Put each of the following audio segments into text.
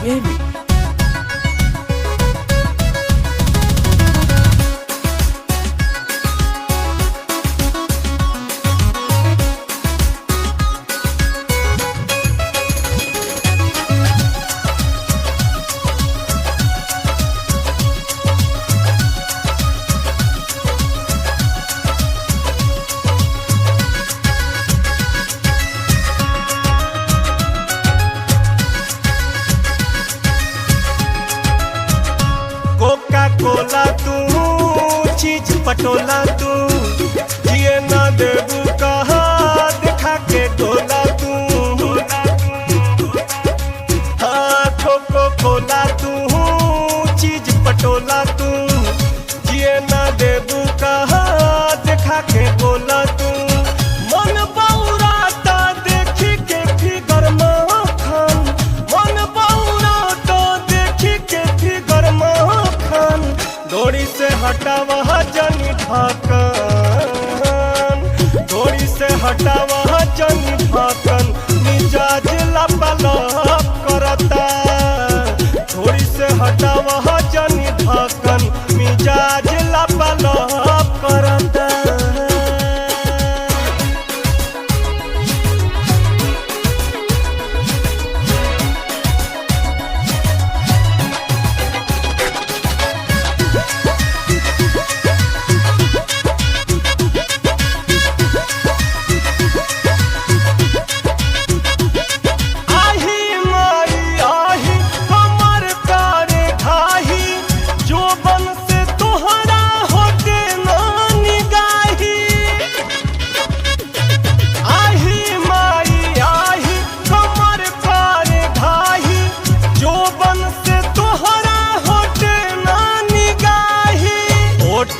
baby. Coca कोला तू चीज पटोला तू जिए ना देबू कहा दिखा के गोला तू हाँ कोको कोला तू चीज पटोला तू जिए ना देबू कहा दिखा के गोला तू मन बौराता देखी के फिगर मखन मन बौराता देखी के फिगर मखन डोरी से हटावा जनी ढाकन डोरी से हटावा जनी ढाकन मिजाज लपलप करता डोरी से हटावा जनी ढाकन मिजाज लपलप करता।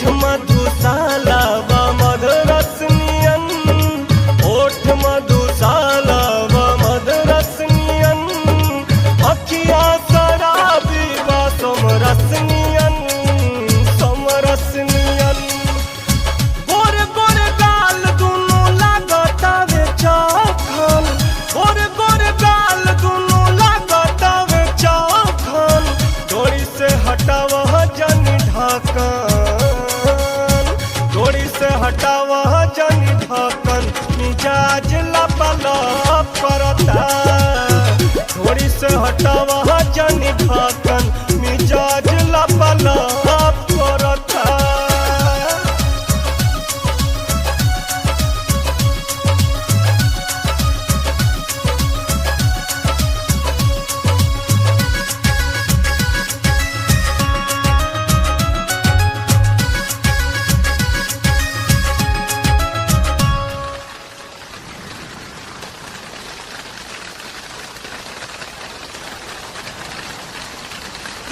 मधुशाला व मधुरसनियन ओठ मधुशाला व मधुरसनियन अखिया शराबी व समरसनियन समरसनियन गोर गोर गाल दुनो लागतावे चाखन गोर गोर गाल दुनो लागतावे चाखन डोरी से हटावा जनी ढाकन डोरी से हटावा जनी ढाकन मिजाज लपलप करता डोरी से हटावा जनी ढाकन मिजाज लपलप करता।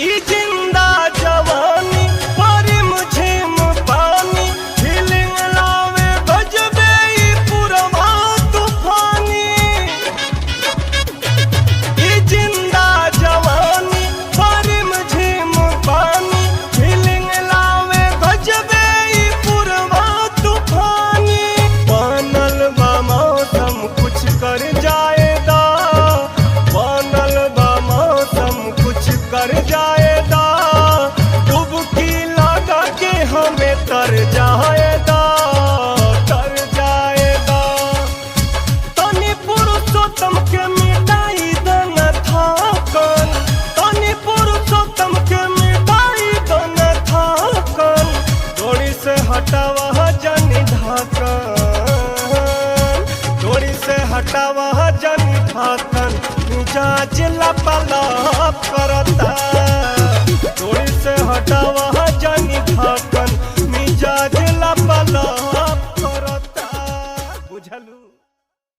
ई जिंदा जवानी परी मुझिम पानी फीलिंग लावे बजबे ई पुरवा तूफानी ई जिंदा जवानी परी मुझिम पानी फीलिंग लावे बजबे ई पुरवा तूफानी बनल बा मौसम कुछ कर जाएगा बनल बा मौसम कुछ कर जाएगा डुबकी लगा के हमें तर जाएगा तर जाएगा तनी पुरुषोत्तम के मिटाई दन थाकन तनी पुरुषोत्तम के मिटाई दन थाकन डोरी से हटावा जनी ढाकन डोरी से हटावा जनी ढाकन मिजाज लपलप करता डोरी से हटावा